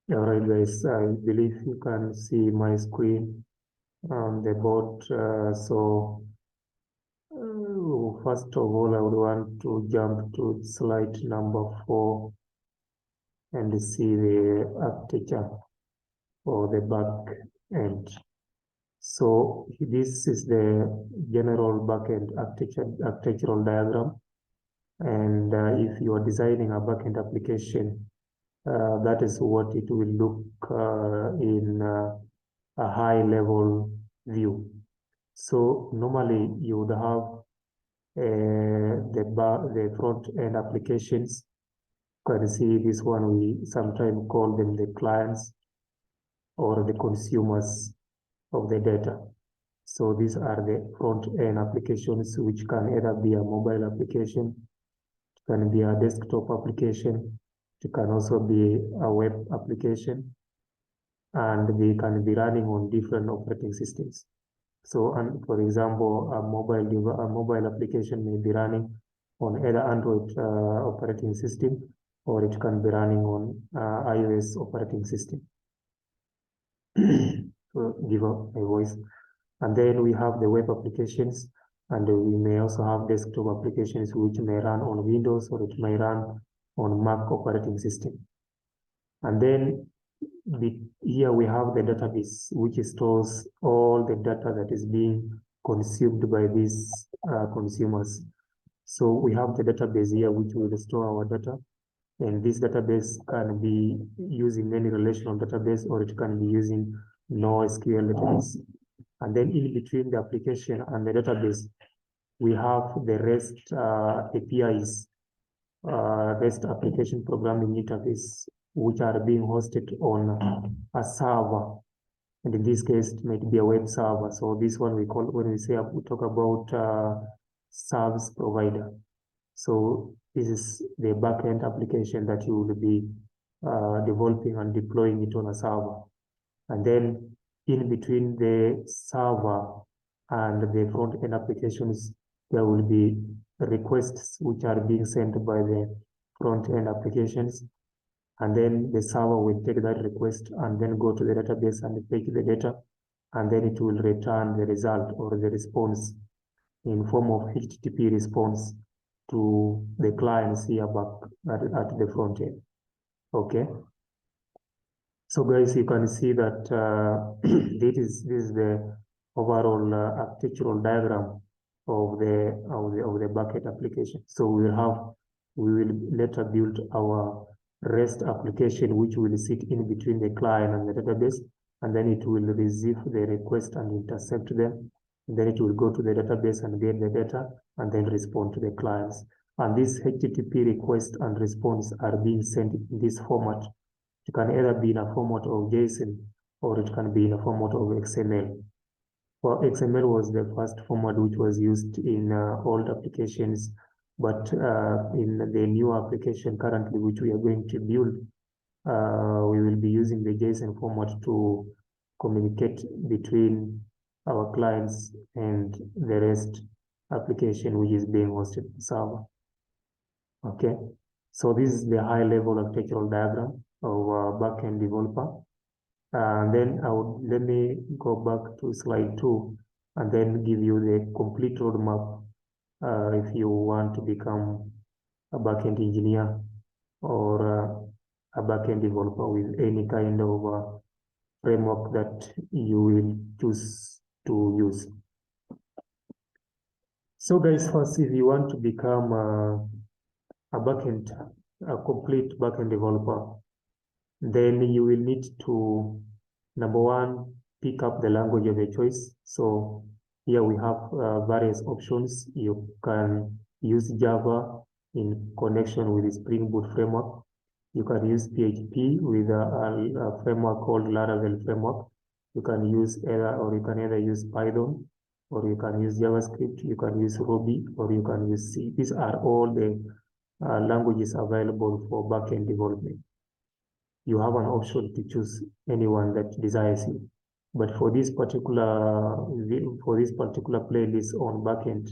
All right, guys, I believe you can see my screen on the board. First of all, I would want to jump to slide number 4 and see the architecture for the back end. So this is the general backend architectural diagram. And if you are designing a backend application, that is what it will look in a high level view. So normally you would have the front end applications. You can see this one, we sometimes call them the clients or the consumers of the data. So these are the front end applications, which can either be a mobile application, it can be a desktop application, it can also be a web application, and they can be running on different operating systems. So, and for example, a mobile application may be running on either Android operating system, or it can be running on iOS operating system. So give a voice. And then we have the web applications, and we may also have desktop applications which may run on Windows, or it may run on Mac operating system. And then here we have the database, which stores all the data that is being consumed by these consumers. So we have the database here, which will store our data. And this database can be using any relational database, or it can be using NoSQL database. And then in between the application and the database, we have the REST APIs, REST application programming interface, which are being hosted on a server. And in this case, it might be a web server. So this one we call, when we talk about service provider. So this is the backend application that you will be developing and deploying it on a server. And then in between the server and the front end applications, there will be requests which are being sent by the front end applications. And then the server will take that request and then go to the database and fetch the data. And then it will return the result or the response in form of HTTP response to the clients here back at the front end. Okay. So guys, you can see that this is the overall architectural diagram of the backend application. So we will later build our REST application, which will sit in between the client and the database, and then it will receive the request and intercept them. And then it will go to the database and get the data and then respond to the clients. And this HTTP request and response are being sent in this format. It can either be in a format of JSON, or it can be in a format of XML. Well, XML was the first format which was used in old applications, but in the new application currently, which we are going to build, we will be using the JSON format to communicate between our clients and the REST application, which is being hosted on the server. Okay, so this is the high-level architectural diagram of a backend developer. And then let me go back to slide 2 and then give you the complete roadmap if you want to become a backend engineer or a backend developer with any kind of framework that you will choose to use. So guys, first, if you want to become a complete backend developer, then you will need to, number one, pick up the language of your choice. So here we have various options. You can use Java in connection with the Spring Boot framework. You can use PHP with a framework called Laravel framework. You can either use Python, or you can use JavaScript, you can use Ruby, or you can use C. These are all the languages available for backend development. You have an option to choose anyone that desires you. But for this particular playlist on backend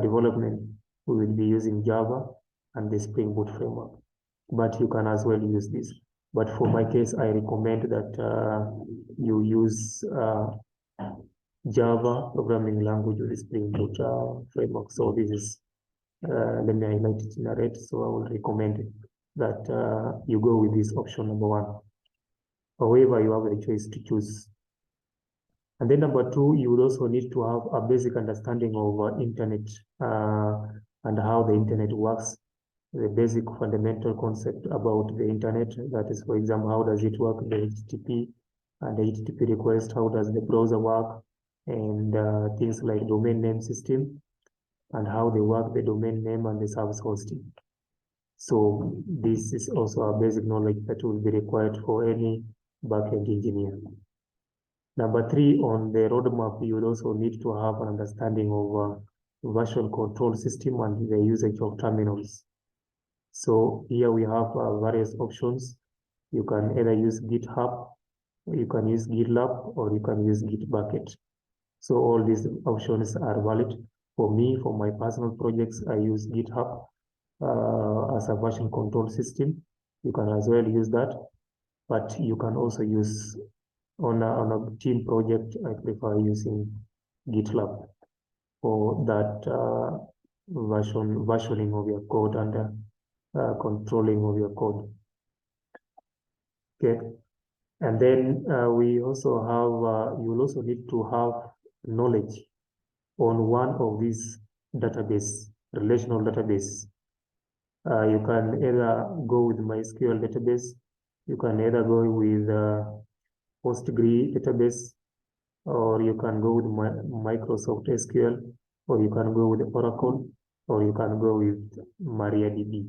development, we will be using Java and the Spring Boot framework. But you can as well use this. But for my case, I recommend that you use Java programming language or the Spring Boot framework. So this is, let me highlight it in a red. So I will recommend that you go with this option number 1. However, you have the choice to choose. And then number 2, you would also need to have a basic understanding of internet and how the internet works, the basic fundamental concept about the internet. That is, for example, how does it work, the HTTP and the HTTP request, how does the browser work, and things like domain name system and how they work, the domain name and the service hosting. So this is also a basic knowledge that will be required for any backend engineer. Number 3, on the roadmap, you will also need to have an understanding of version control system and the usage of terminals. So here we have various options. You can either use GitHub, you can use GitLab, or you can use Gitbucket. So all these options are valid. For me, for my personal projects, I use GitHub as a version control system. You can as well use that, but you can also use on a team project. I prefer using GitLab for that versioning of your code and controlling of your code. Okay, and then we also have, you will also need to have knowledge on one of these database, relational database. You can either go with MySQL database, you can either go with Postgre database, or you can go with Microsoft SQL, or you can go with Oracle, or you can go with MariaDB.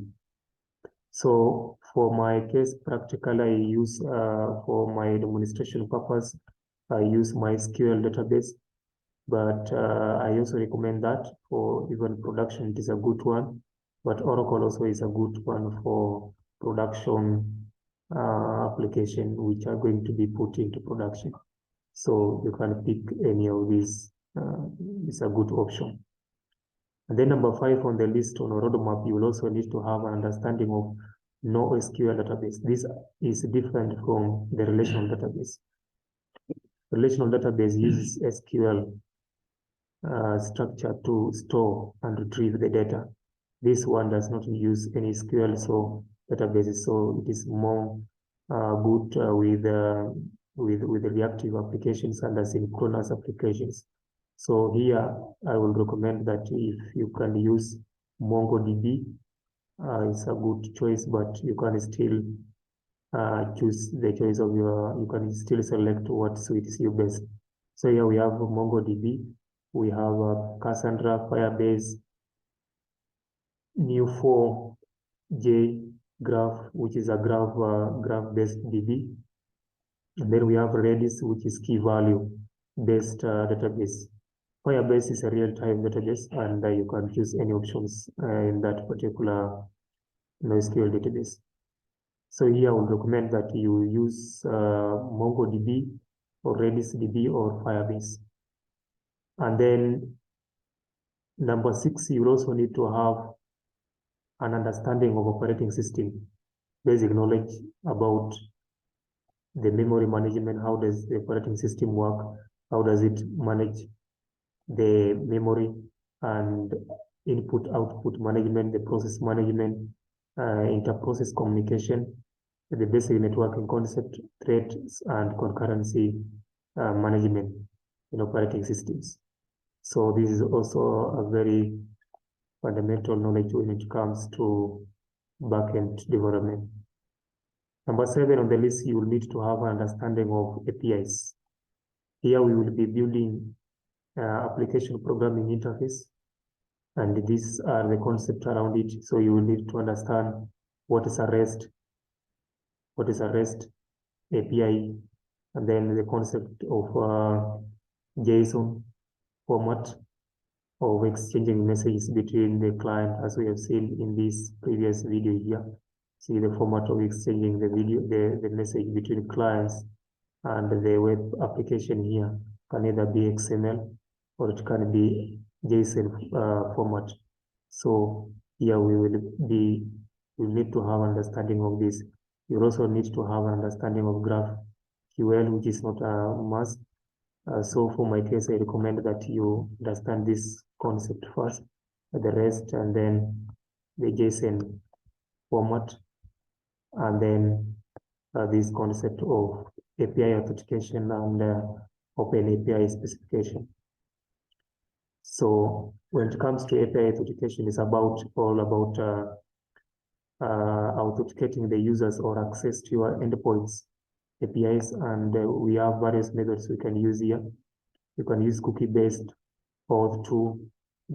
So for my case, practically I use, for my demonstration purpose, I use MySQL database, but I also recommend that for even production, it is a good one. But Oracle also is a good one for production application which are going to be put into production. So you can pick any of these. It's a good option. And then number 5 on the list on a roadmap, you will also need to have an understanding of NoSQL database. This is different from the relational database. Relational database uses SQL structure to store and retrieve the data. This one does not use any SQL databases, so it is more good with the reactive applications and asynchronous applications. So here I will recommend that if you can use MongoDB, it's a good choice, but you can still choose the choice of you can still select what suits you best. So here we have MongoDB, we have Cassandra, Firebase, Neo4j graph, which is a graph-based DB. And then we have Redis, which is key value-based database. Firebase is a real-time database, and you can choose any options in that particular NoSQL database. So here I would recommend that you use MongoDB or Redis DB or Firebase. And then number 6, you will also need to have an understanding of operating system, basic knowledge about the memory management. How does the operating system work? How does it manage the memory and input-output management, the process management, inter-process communication, the basic networking concept, threats, and concurrency management in operating systems. So this is also a very fundamental knowledge when it comes to backend development. Number 7 on the list, you will need to have an understanding of APIs. Here we will be building application programming interface, and these are the concepts around it. So you will need to understand what is a REST API, and then the concept of JSON format of exchanging messages between the client, as we have seen in this previous video here. See the format of exchanging the message between clients, and the web application here can either be XML or it can be JSON format. So here we need to have understanding of this. You also need to have an understanding of GraphQL, which is not a must. So for my case, I recommend that you understand this concept first, the rest, and then the JSON format, and then this concept of API authentication and Open API specification. So when it comes to API authentication, it's all about authenticating the users or access to your endpoints APIs, and we have various methods we can use here. You can use cookie-based auth2,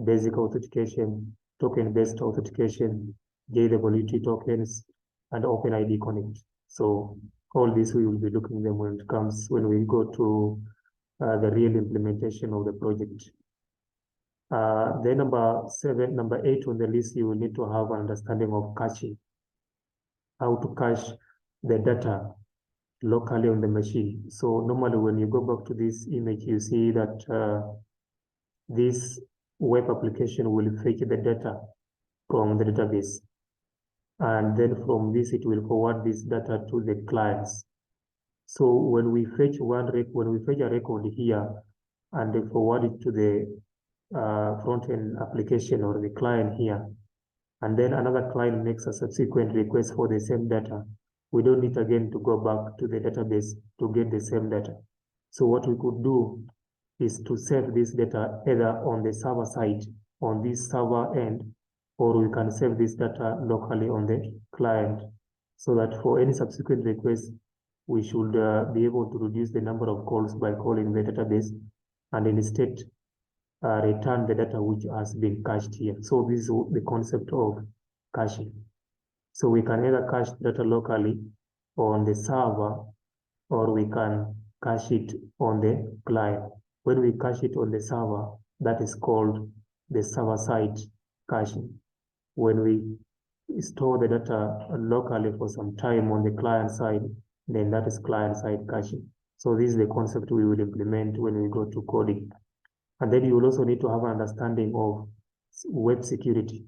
basic authentication, token-based authentication, JWT tokens, and OpenID Connect. So all this we will be looking at them when we go to the real implementation of the project. Then number 8 on the list, you will need to have an understanding of caching, how to cache the data locally on the machine. So normally when you go back to this image, you see that this web application will fetch the data from the database. And then from this, it will forward this data to the clients. So when we fetch a record here and they forward it to the front-end application or the client here, and then another client makes a subsequent request for the same data, we don't need again to go back to the database to get the same data. So what we could do is to save this data either on the server side, on this server end, or we can save this data locally on the client, so that for any subsequent request, we should be able to reduce the number of calls by calling the database and instead return the data which has been cached here. So this is the concept of caching. So we can either cache data locally on the server, or we can cache it on the client. When we cache it on the server, that is called the server-side caching. When we store the data locally for some time on the client side, then that is client-side caching. So this is the concept we will implement when we go to coding. And then you will also need to have an understanding of web security,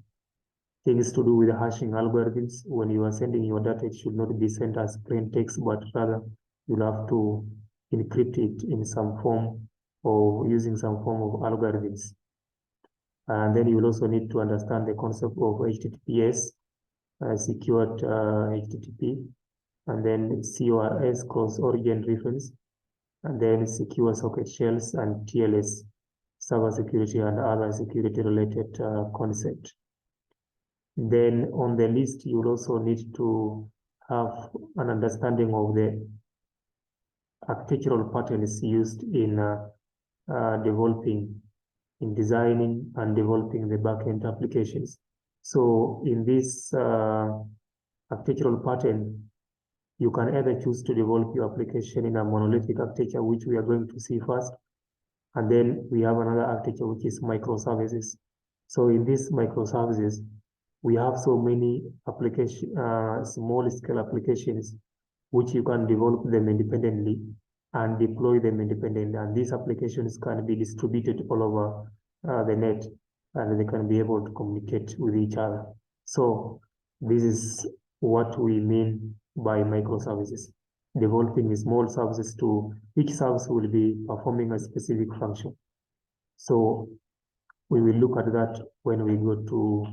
things to do with hashing algorithms. When you are sending your data, it should not be sent as plain text, but rather you'll have to encrypt it in some form or using some form of algorithms. And then you will also need to understand the concept of HTTPS, secured HTTP, and then CORS, cross-origin reference, and then secure socket shells and TLS, server security and other security-related concepts. Then on the list, you will also need to have an understanding of the architectural patterns used in designing and developing the backend applications. So in this architectural pattern, you can either choose to develop your application in a monolithic architecture, which we are going to see first, and then we have another architecture, which is microservices. So in these microservices, we have so many small-scale applications, which you can develop them independently and deploy them independently. And these applications can be distributed all over the net, and they can be able to communicate with each other. So this is what we mean by microservices. Developing small services to each service will be performing a specific function. So we will look at that when we go to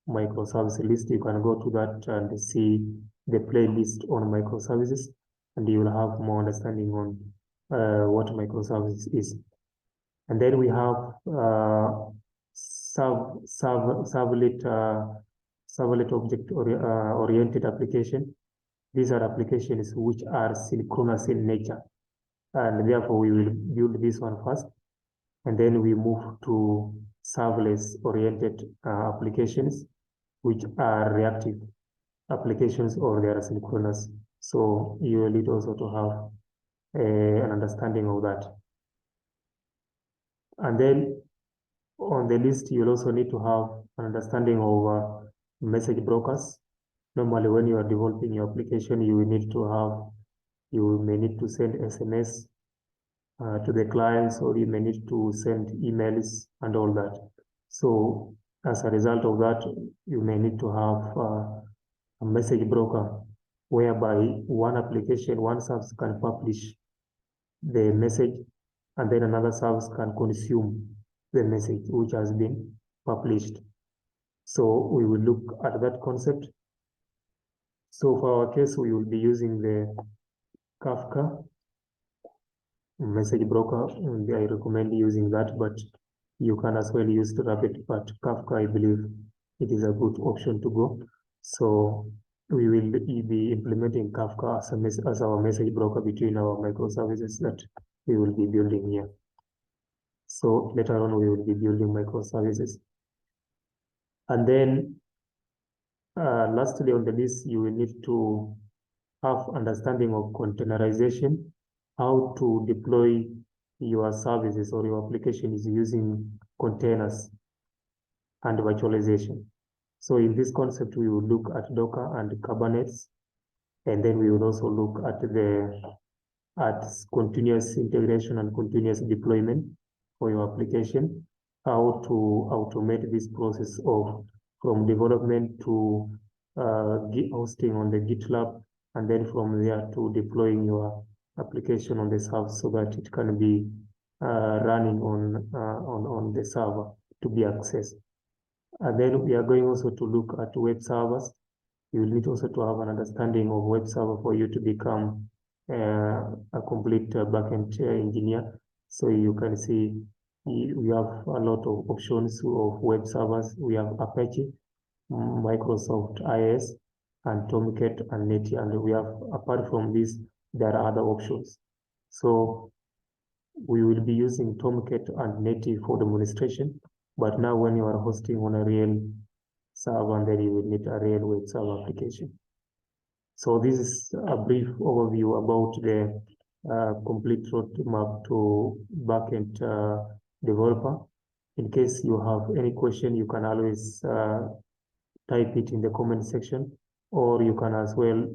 microservice list. You can go to that and see the playlist on microservices, and you will have more understanding on what microservices is. And then we have servlet object oriented application. These are applications which are synchronous in nature, and therefore we will build this one first, and then we move to serverless-oriented applications, which are reactive applications or they are synchronous. So you will need also to have an understanding of that. And then on the list, you'll also need to have an understanding of message brokers. Normally, when you are developing your application, you may need to send SMS to the clients, or you may need to send emails and all that. So as a result of that, you may need to have a message broker whereby one service can publish the message, and then another service can consume the message which has been published. So we will look at that concept. So for our case, we will be using the Kafka message broker, and I recommend using that, but you can as well use Rabbit, but Kafka, I believe it is a good option to go. So we will be implementing Kafka as our message broker between our microservices that we will be building here. So later on, we will be building microservices. And then lastly on the list, you will need to have understanding of containerization, how to deploy your services or your applications using containers and virtualization. So in this concept, we will look at Docker and Kubernetes, and then we will also look at continuous integration and continuous deployment for your application, how to automate this process from development to hosting on the GitLab, and then from there to deploying your application on the server so that it can be running on the server to be accessed. And then we are going also to look at web servers. You will need also to have an understanding of web server for you to become a complete backend engineer. So you can see we have a lot of options of web servers. We have Apache, Microsoft IIS, and Tomcat and Netty. And we have, apart from this, there are other options. So we will be using Tomcat and Netty for demonstration. But now when you are hosting on a real server, then you will need a real web server application. So this is a brief overview about the complete roadmap to backend developer. In case you have any question, you can always type it in the comment section, or you can as well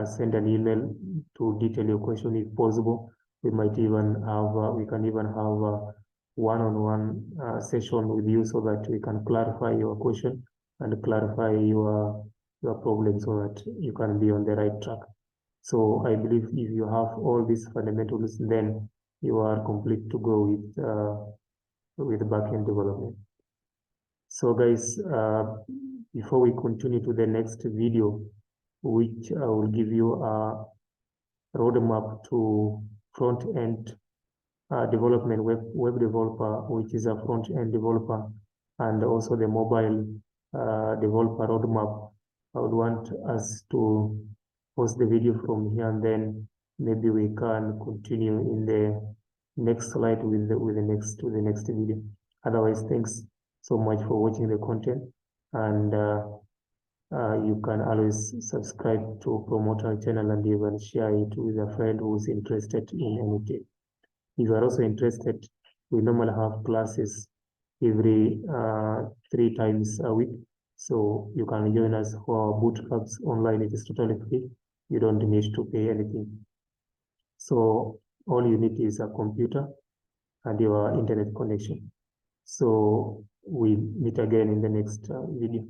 send an email to detail your question if possible. We might even have, we can even have a one-on-one session with you so that we can clarify your question and clarify your problem so that you can be on the right track. So I believe if you have all these fundamentals, then you are complete to go with backend development. So guys, before we continue to the next video, which I will give you a roadmap to front-end development, web developer, which is a front-end developer, and also the mobile developer roadmap. I would want us to pause the video from here, and then maybe we can continue in the next slide with the next video. Otherwise, thanks so much for watching the content, and you can always subscribe to promote our channel and even share it with a friend who's interested in anything. If you are also interested, we normally have classes every 3 times a week. So you can join us for bootcamps online. It is totally free. You don't need to pay anything. So all you need is a computer and your internet connection. So we meet again in the next video.